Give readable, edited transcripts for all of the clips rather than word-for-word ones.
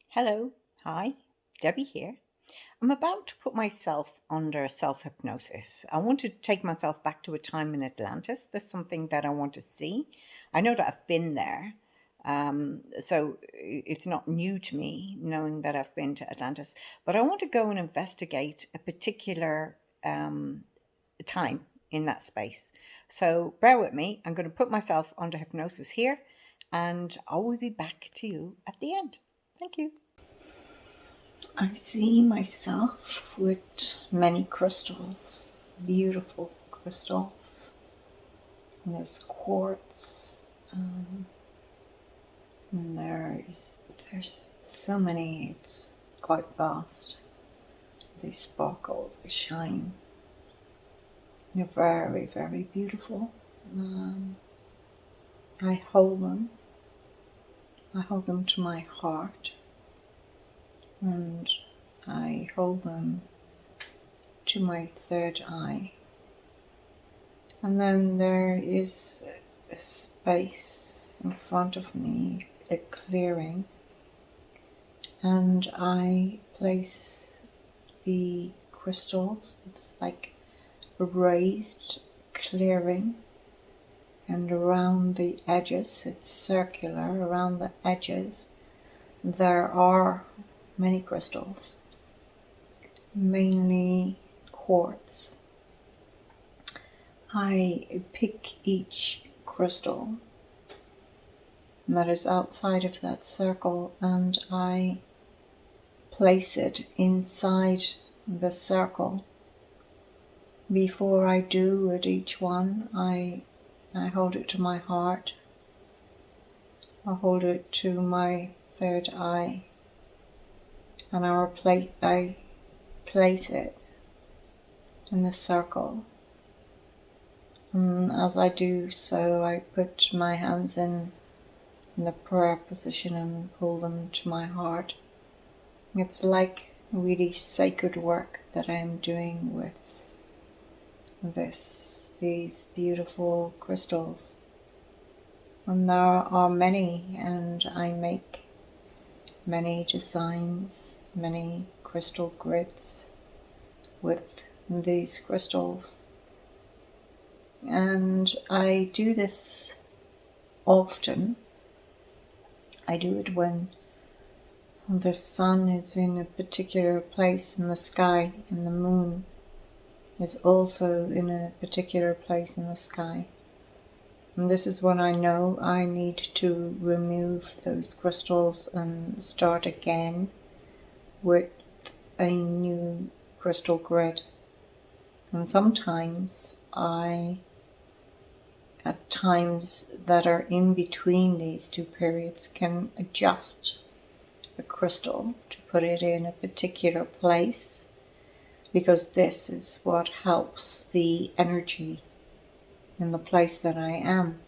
Hello, hi, Debbie here. I'm about to put myself under self-hypnosis. I want to take myself back to a time in Atlantis. There's something that I want to see. I know that I've been there, so it's not new to me knowing that I've been to Atlantis, but I want to go and investigate a particular time in that space. So bear with me. I'm going to put myself under hypnosis here, and I will be back to you at the end. Thank you. I see myself with many crystals, beautiful crystals. And there's quartz, and there's so many. It's quite vast. They sparkle, they shine. They're very, very beautiful. I hold them. I hold them to my heart. And I hold them to my third eye. And then there is a space in front of me, a clearing, and I place the crystals. It's like a raised clearing, and around the edges, it's circular, around the edges there are many crystals, mainly quartz. I pick each crystal that is outside of that circle and I place it inside the circle. Before I do with each one, I hold it to my heart. I hold it to my third eye. And I place it in the circle. And as I do so, I put my hands in the prayer position and pull them to my heart. It's like really sacred work that I'm doing with these beautiful crystals. And there are many, and I make many designs, many crystal grids with these crystals. And I do this often. I do it when the sun is in a particular place in the sky and the moon is also in a particular place in the sky. And this is when I know I need to remove those crystals and start again with a new crystal grid. And sometimes at times that are in between these two periods, can adjust a crystal to put it in a particular place, because this is what helps the energy in the place that I am.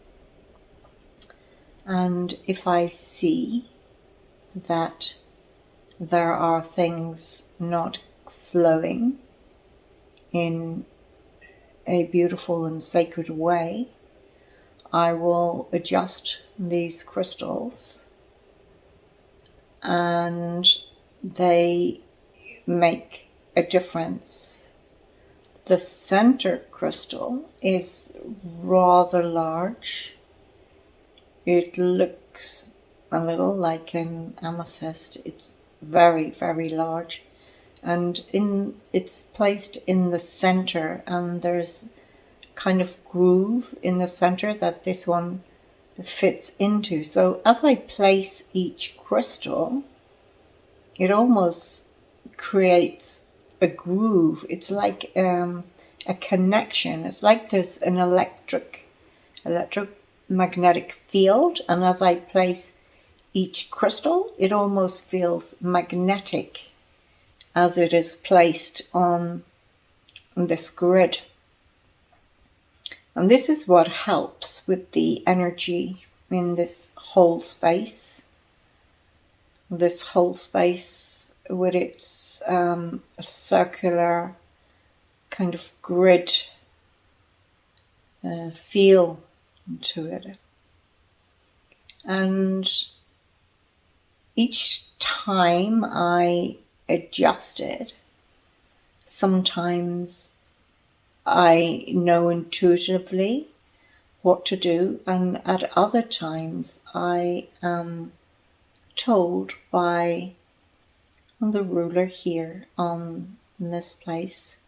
And if I see that there are things not flowing in a beautiful and sacred way, I will adjust these crystals and they make a difference. The center crystal is rather large. It looks a little like an amethyst. It's very, very large. And it's placed in the center, and there's kind of groove in the center that this one fits into. So as I place each crystal, it almost creates a groove. It's like a connection. It's like there's an electromagnetic field, and as I place each crystal, it almost feels magnetic as it is placed on this grid. And this is what helps with the energy in this whole space. This whole space with its circular kind of grid feel to it. And each time I adjusted, sometimes I know intuitively what to do, and at other times I am told by the ruler here on this place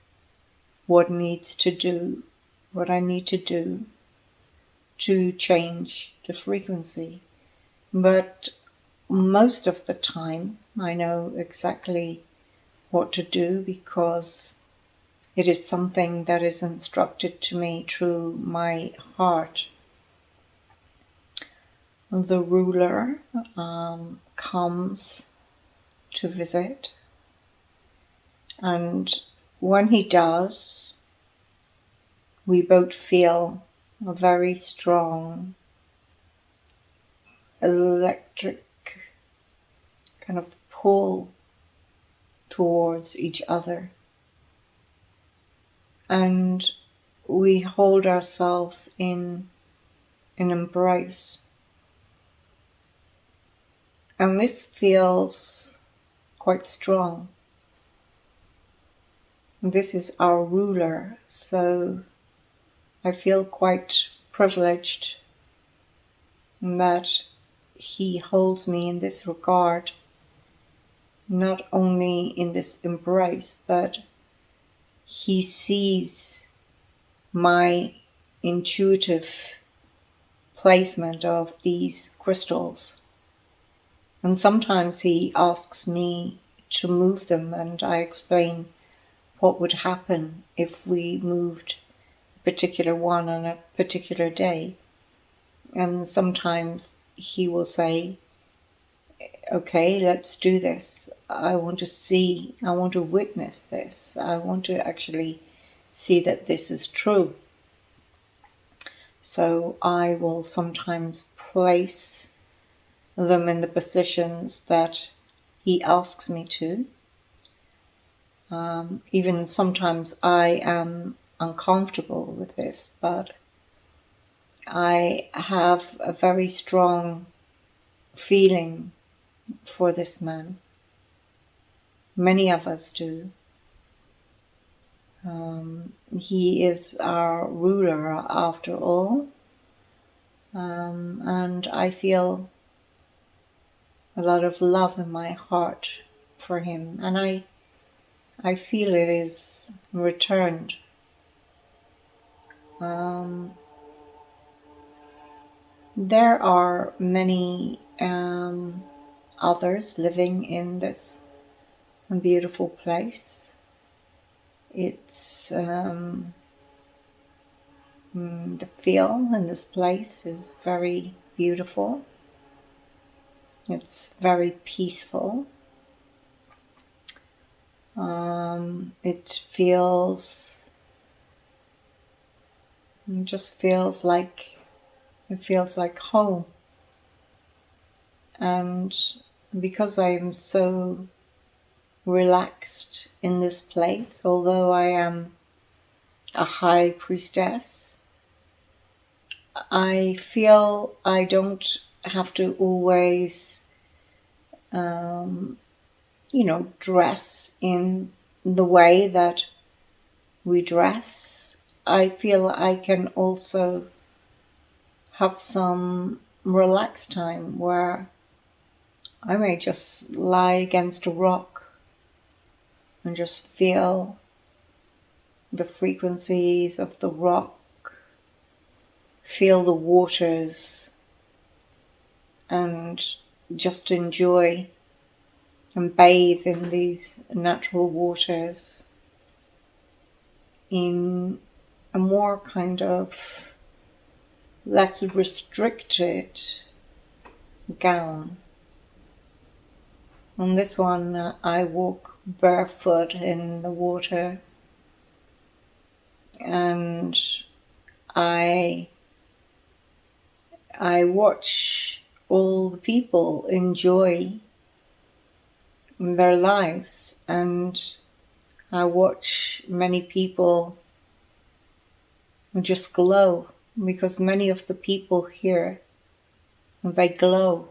what needs to do, what I need to do to change the frequency. But most of the time I know exactly what to do because it is something that is instructed to me through my heart. The ruler comes to visit, and when he does, we both feel a very strong electric kind of pull towards each other. And we hold ourselves in an embrace. And this feels quite strong. This is our ruler, so I feel quite privileged that he holds me in this regard, not only in this embrace, but he sees my intuitive placement of these crystals. And sometimes he asks me to move them, and I explain what would happen if we moved a particular one on a particular day. And sometimes he will say, okay, let's do this. I want to see, I want to witness this. I want to actually see that this is true. So I will sometimes place them in the positions that he asks me to. Even sometimes I am uncomfortable with this, but I have a very strong feeling for this man. Many of us do. He is our ruler after all, and I feel a lot of love in my heart for him, and I feel it is returned. There are many others living in this beautiful place. It's the feel in this place is very beautiful. It's very peaceful. It just feels like home. And because I am so relaxed in this place, although I am a high priestess, I feel I don't have to always, dress in the way that we dress. I feel I can also have some relaxed time where I may just lie against a rock and just feel the frequencies of the rock, feel the waters, and just enjoy and bathe in these natural waters in a more kind of less restricted gown. On this one, I walk barefoot in the water, and I watch all the people enjoy their lives, and I watch many people just glow, because many of the people here and they glow.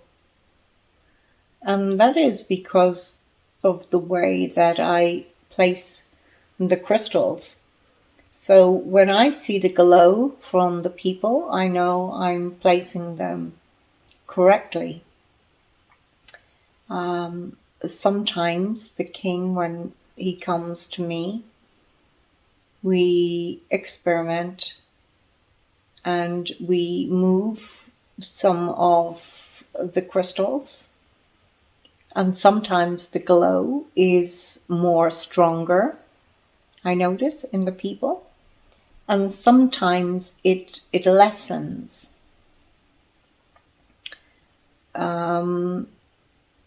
And that is because of the way that I place the crystals. So when I see the glow from the people, I know I'm placing them correctly. Sometimes the king, when he comes to me, we experiment and we move some of the crystals. And sometimes the glow is more stronger, I notice, in the people. And sometimes it lessens.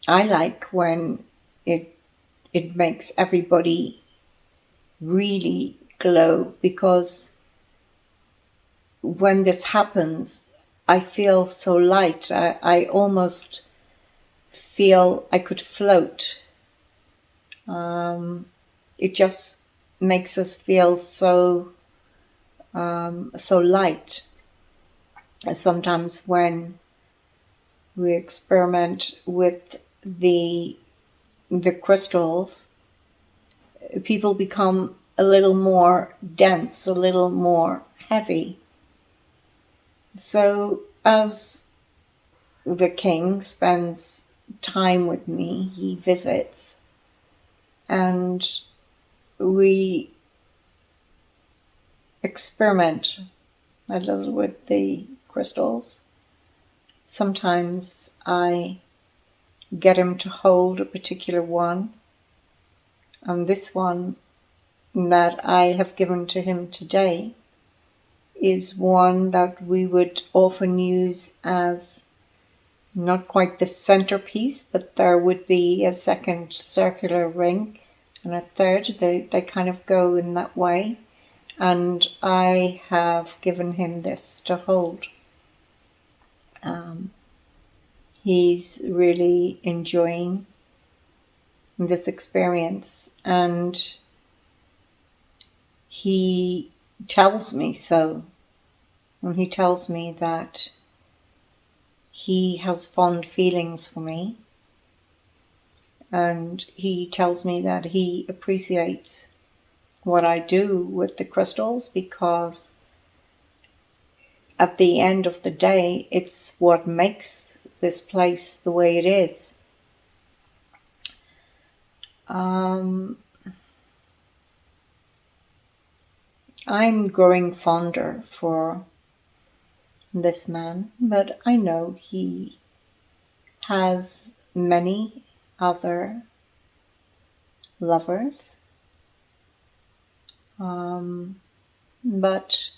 I like when it makes everybody really glow, because when this happens, I feel so light. I almost feel I could float. It just makes us feel so light. And sometimes when we experiment with the crystals, people become a little more dense, a little more heavy. So as the king spends time with me, he visits, and we experiment a little with the crystals. Sometimes I get him to hold a particular one, and this one that I have given to him today is one that we would often use as not quite the centerpiece, but there would be a second circular ring and a third. They kind of go in that way. And I have given him this to hold. He's really enjoying this experience, and he tells me so. And he tells me that he has fond feelings for me, and he tells me that he appreciates what I do with the crystals, because at the end of the day, it's what makes this place the way it is. I'm growing fonder for this man, but I know he has many other lovers. But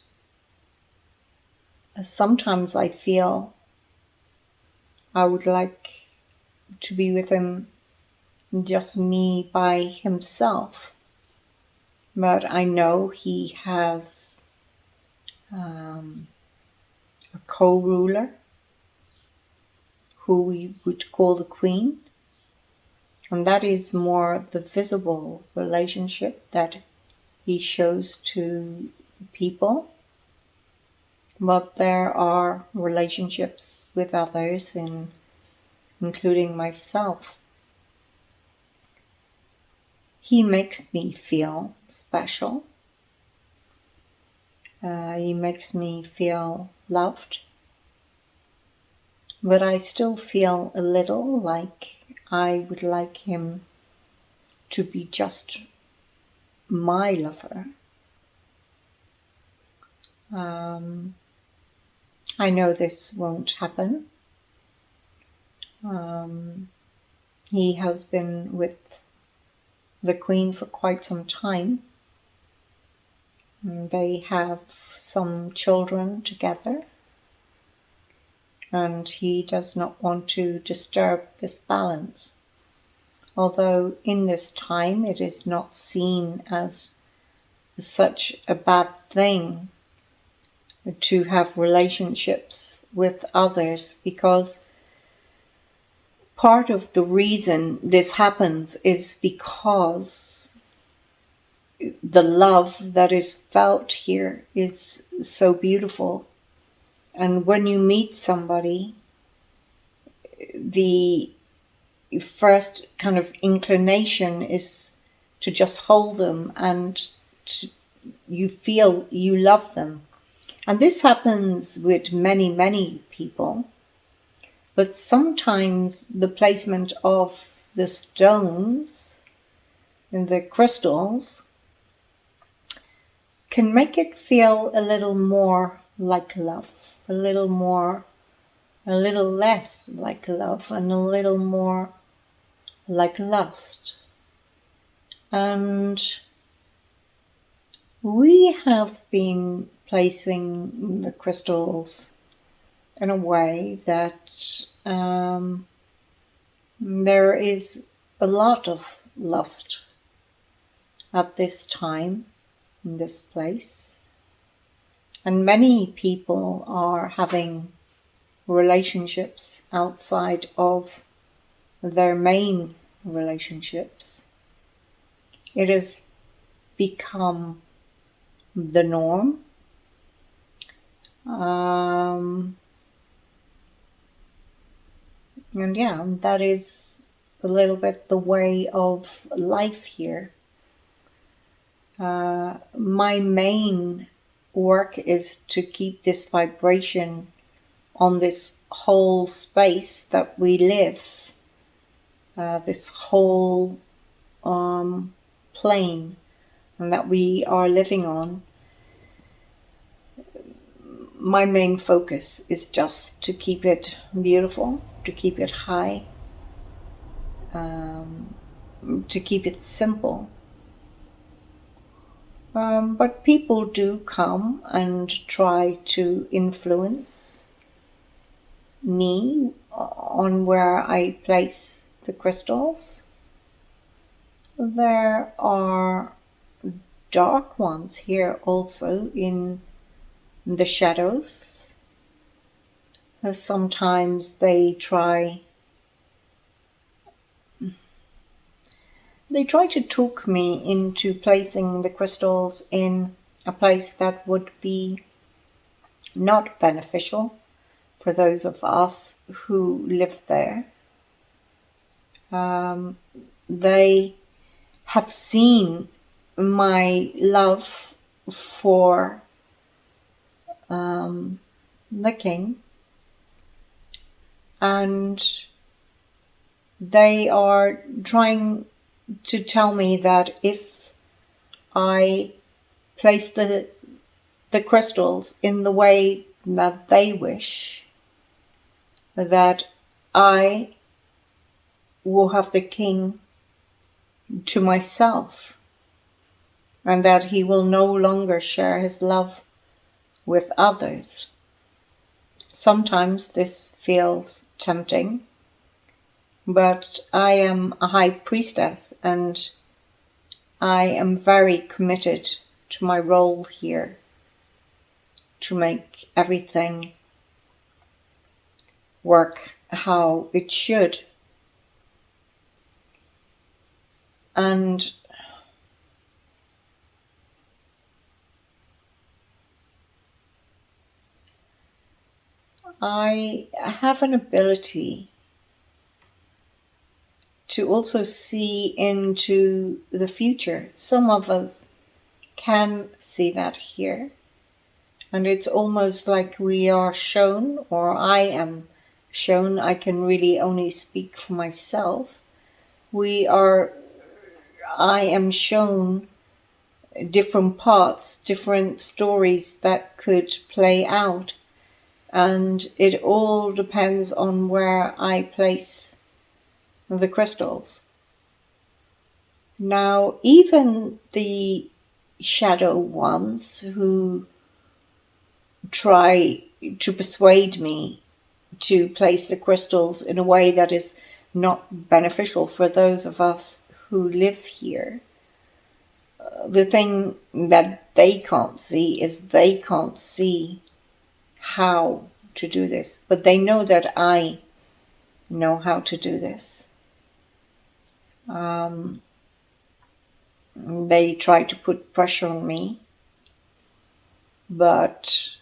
sometimes I feel I would like to be with him, just me by himself. But I know he has a co-ruler who we would call the queen. And that is more the visible relationship that he shows to people. But there are relationships with others, including myself. He makes me feel special. He makes me feel loved. But I still feel a little like I would like him to be just my lover. I know this won't happen. He has been with the Queen for quite some time. They have some children together, and he does not want to disturb this balance. Although in this time it is not seen as such a bad thing to have relationships with others, because part of the reason this happens is because the love that is felt here is so beautiful. And when you meet somebody the first kind of inclination is to just hold them, and you feel you love them. And this happens with many, many people. But sometimes the placement of the stones and the crystals can make it feel a little more like love, a little less like love, and a little more like lust. And we have been placing the crystals in a way that there is a lot of lust at this time in this place. And many people are having relationships outside of their main relationships. It has become the norm. And yeah, that is a little bit the way of life here. My main work is to keep this vibration on this whole space that we live, this whole plane that we are living on. My main focus is just to keep it beautiful, to keep it high, to keep it simple. But people do come and try to influence me on where I place the crystals. There are dark ones here also in the shadows. Sometimes they try to talk me into placing the crystals in a place that would be not beneficial for those of us who live there. They have seen my love for the king, and they are trying to tell me that if I place the crystals in the way that they wish, that I will have the king to myself, and that he will no longer share his love with others. Sometimes this feels tempting, but I am a high priestess and I am very committed to my role here to make everything work how it should. And I have an ability to also see into the future. Some of us can see that here. And it's almost like we are shown, or I am shown, I can really only speak for myself. I am shown different parts, different stories that could play out. And it all depends on where I place the crystals. Now, even the shadow ones who try to persuade me to place the crystals in a way that is not beneficial for those of us who live here, the thing that they can't see is they can't see how to do this, but they know that I know how to do this. They try to put pressure on me, but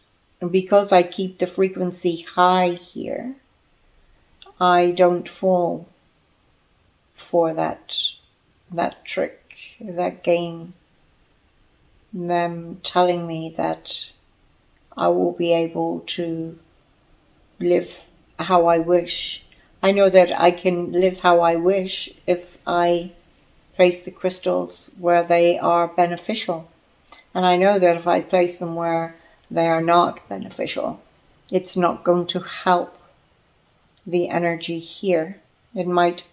because I keep the frequency high here, I don't fall for that trick, that game, them telling me that I will be able to live how I wish. I know that I can live how I wish if I place the crystals where they are beneficial. And I know that if I place them where they are not beneficial, it's not going to help the energy here. It might,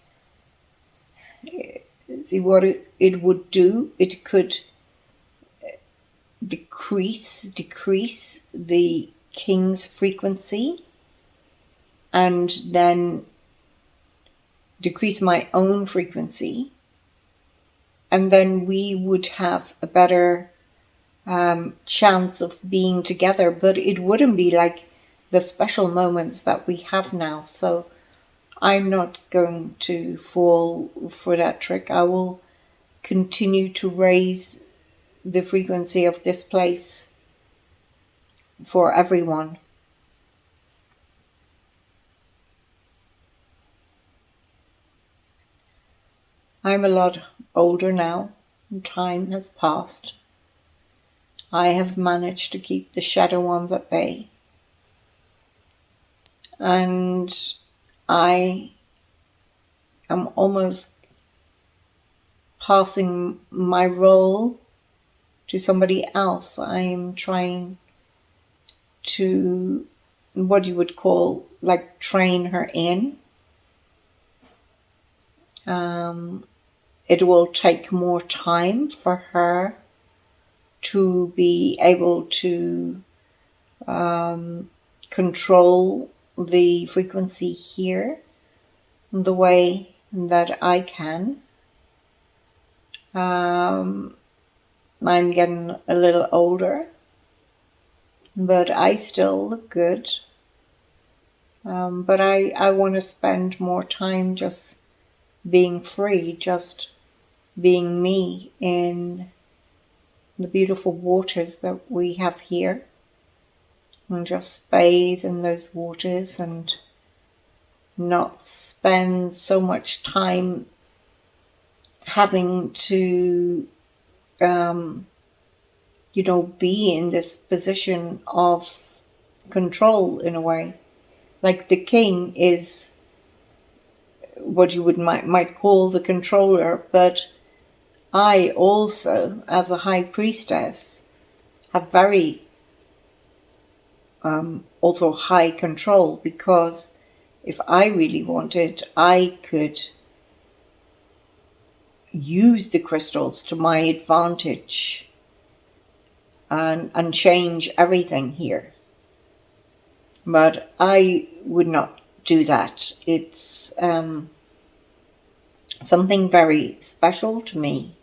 see what it would do. It could decrease the king's frequency, and then decrease my own frequency, and then we would have a better chance of being together, but it wouldn't be like the special moments that we have now. So I'm not going to fall for that trick. I will continue to raise the frequency of this place for everyone. I'm a lot older now, and time has passed. I have managed to keep the shadow ones at bay. And I am almost passing my role to somebody else. I am trying to, what you would call, like, train her in. It will take more time for her to be able to control the frequency here the way that I can. I'm getting a little older, but I still look good. But I want to spend more time just being free, just being me in the beautiful waters that we have here, and just bathe in those waters and not spend so much time having to be in this position of control in a way. Like the king is what you might call the controller, but I also, as a high priestess, have very also high control, because if I really wanted, I could use the crystals to my advantage and change everything here. But I would not do that. It's something very special to me.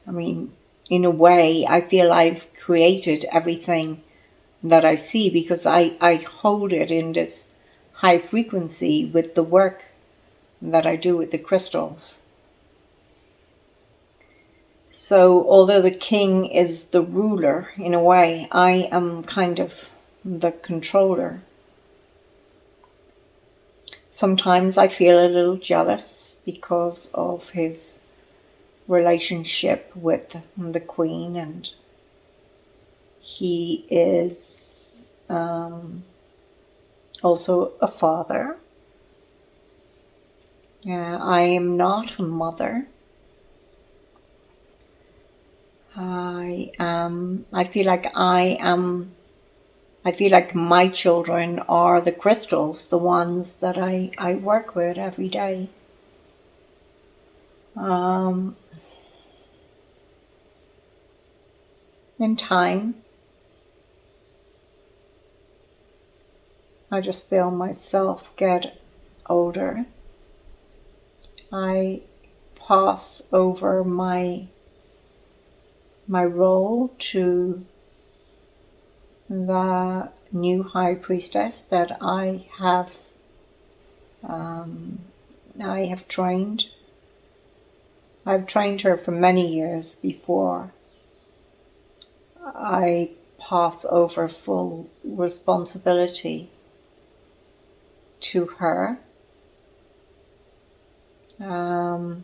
I mean, in a way, I feel I've created everything that I see, because I hold it in this high frequency with the work that I do with the crystals. So although the king is the ruler, in a way, I am kind of the controller. Sometimes I feel a little jealous because of his relationship with the queen, and he is also a father. I am not a mother. I feel like my children are the crystals, the ones that I work with every day. In time, I just feel myself get older. I pass over my role to the new high priestess that I have trained. I've trained her for many years before I pass over full responsibility to her. The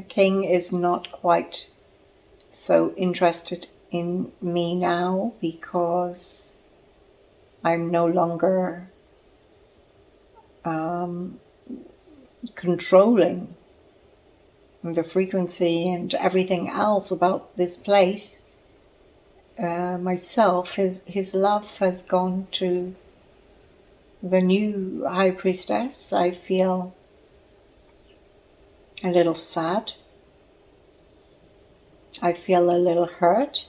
king is not quite so interested in me now because I'm no longer controlling the frequency and everything else about this place. Myself, his love has gone to the new High Priestess. I feel a little sad. I feel a little hurt.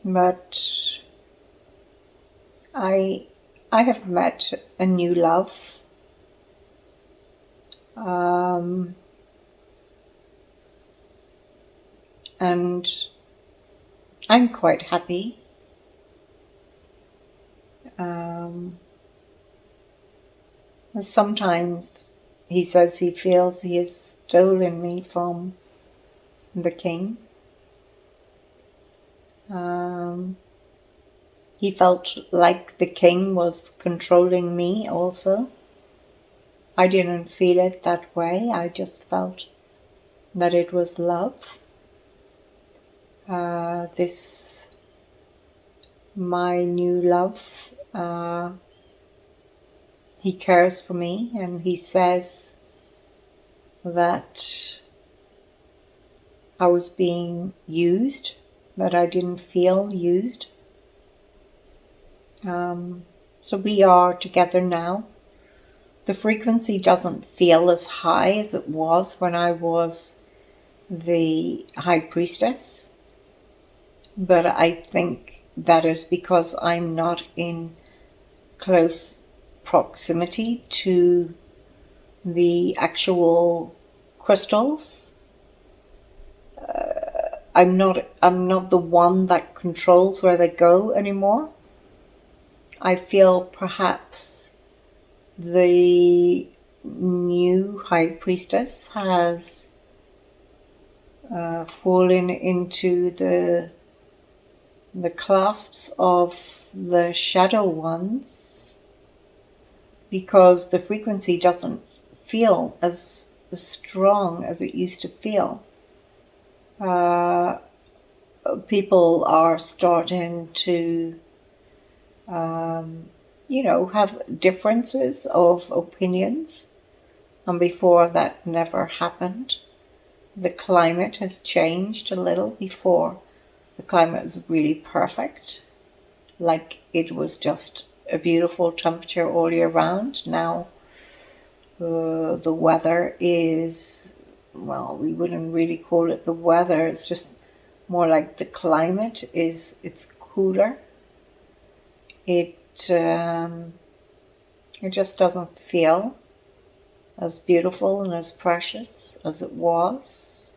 But I have met a new love. And I'm quite happy. Sometimes he says he feels he has stolen me from the king. He felt like the king was controlling me also. I didn't feel it that way. I just felt that it was love. My new love, he cares for me, and he says that I was being used, but I didn't feel used. So we are together now. The frequency doesn't feel as high as it was when I was the High Priestess, but I think that is because I'm not in close proximity to the actual crystals. I'm not the one that controls where they go anymore. I feel perhaps the new High Priestess has fallen into the clasps of the shadow ones, because the frequency doesn't feel as strong as it used to feel. People are starting to have differences of opinions, and before that never happened. The climate has changed a little. Before, the climate was really perfect, like it was just a beautiful temperature all year round. Now the weather is, well, we wouldn't really call it the weather, it's just more like the climate it's cooler. It just doesn't feel as beautiful and as precious as it was.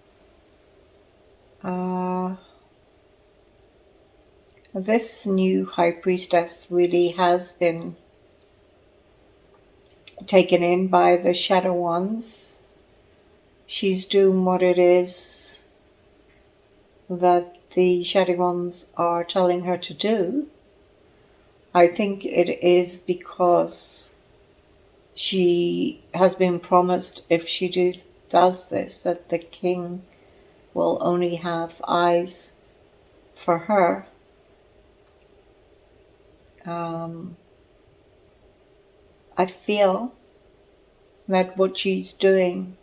This new High Priestess really has been taken in by the Shadow Ones. She's doing what it is that the Shadow Ones are telling her to do. I think it is because she has been promised, if she does this, that the king will only have eyes for her. I feel that what she's doing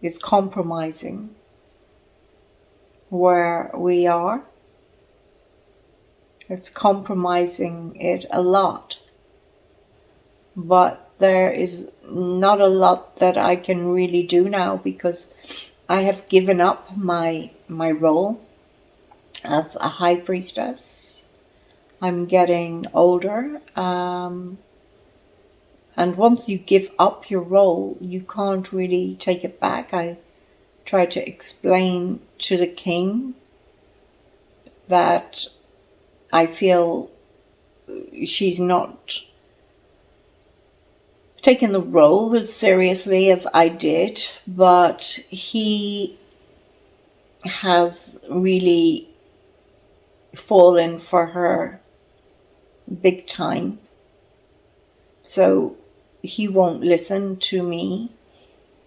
is compromising where we are. It's compromising it a lot. But there is not a lot that I can really do now, because I have given up my role as a High Priestess. I'm getting older, and once you give up your role, you can't really take it back. I try to explain to the king that I feel she's not taken the role as seriously as I did, but he has really fallen for her big time. So he won't listen to me.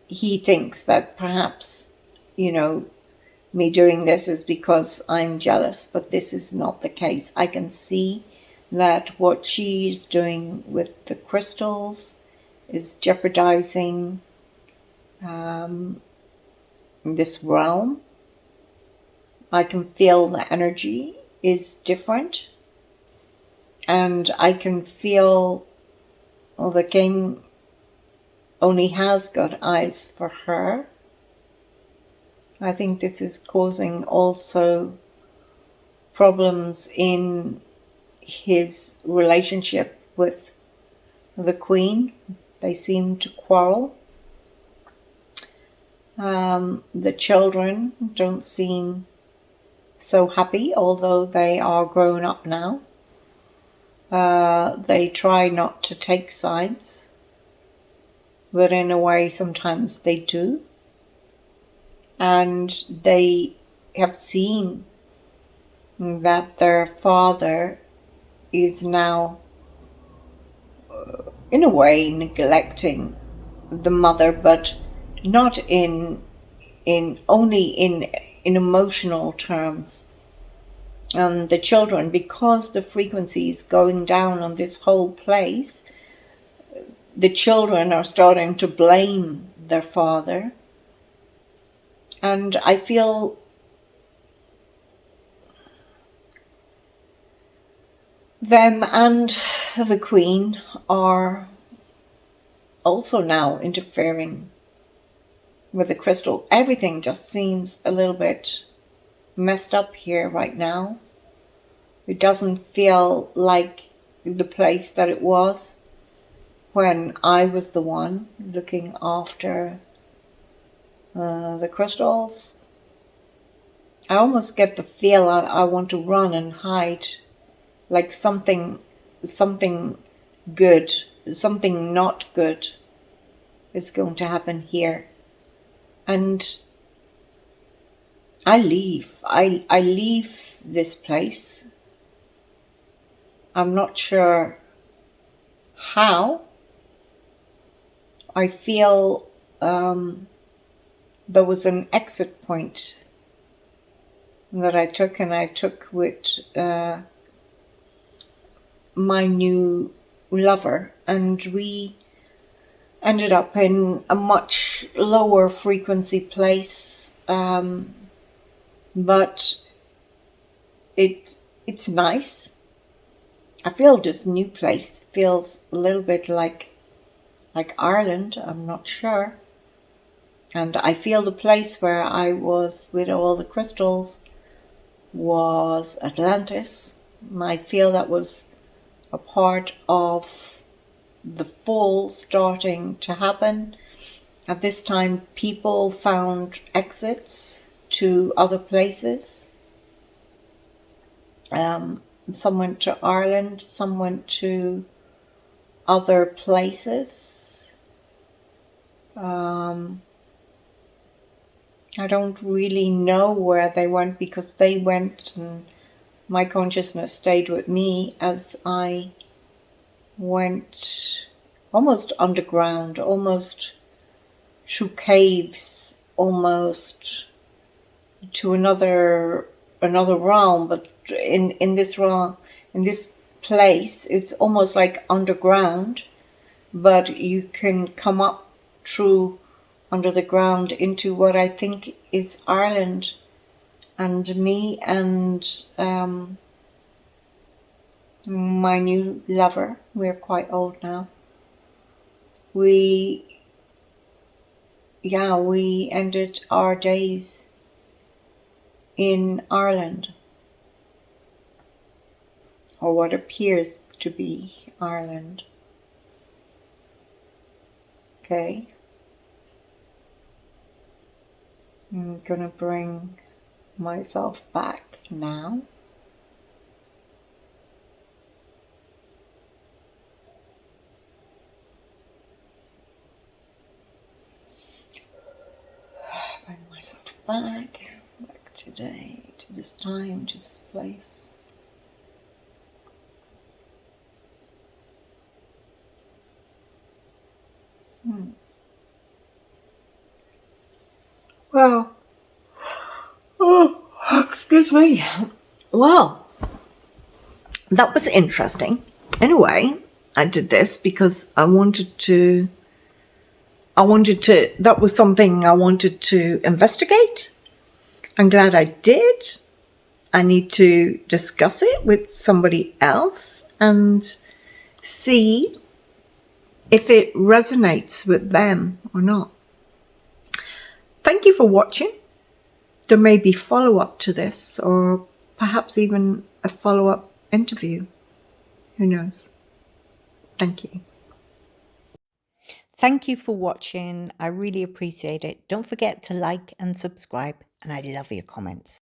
He thinks that perhaps, me doing this is because I'm jealous, but this is not the case. I can see that what she's doing with the crystals is jeopardizing this realm. I can feel the energy is different, and I can feel the king only has got eyes for her. I think this is causing also problems in his relationship with the queen. They seem to quarrel. The children don't seem so happy, although they are grown up now. They try not to take sides, but in a way sometimes they do. And they have seen that their father is now, in a way, neglecting the mother, but not only in emotional terms. The children, because the frequency is going down on this whole place, the children are starting to blame their father. And I feel them and the queen are also now interfering with the crystal. Everything just seems a little bit messed up here right now. It doesn't feel like the place that it was when I was the one looking after the crystals. I almost get the feel I want to run and hide, like something good, something not good is going to happen here. And I leave. I leave this place. I'm not sure how. I feel there was an exit point that I took, and I took with my new lover, and we ended up in a much lower frequency place, but it's nice. I feel this new place feels a little bit like Ireland. I'm not sure. And I feel the place where I was with all the crystals was Atlantis. I feel that was a part of the fall starting to happen. At this time, people found exits to other places. Some went to Ireland, some went to other places. I don't really know where they went, because they went and my consciousness stayed with me as I went almost underground, almost through caves, almost to another realm. But in this realm, in this place, it's almost like underground, but you can come up through under the ground into what I think is Ireland. And me and my new lover, we're quite old now, we ended our days in Ireland, or what appears to be Ireland. Okay. I'm gonna bring myself back now. Bring myself back today, to this time, to this place. Well, oh, excuse me. Well, that was interesting. Anyway, I did this because that was something I wanted to investigate. I'm glad I did. I need to discuss it with somebody else and see if it resonates with them or not. Thank you for watching. There may be follow-up to this, or perhaps even a follow-up interview. Who knows? Thank you. Thank you for watching. I really appreciate it. Don't forget to like and subscribe, and I love your comments.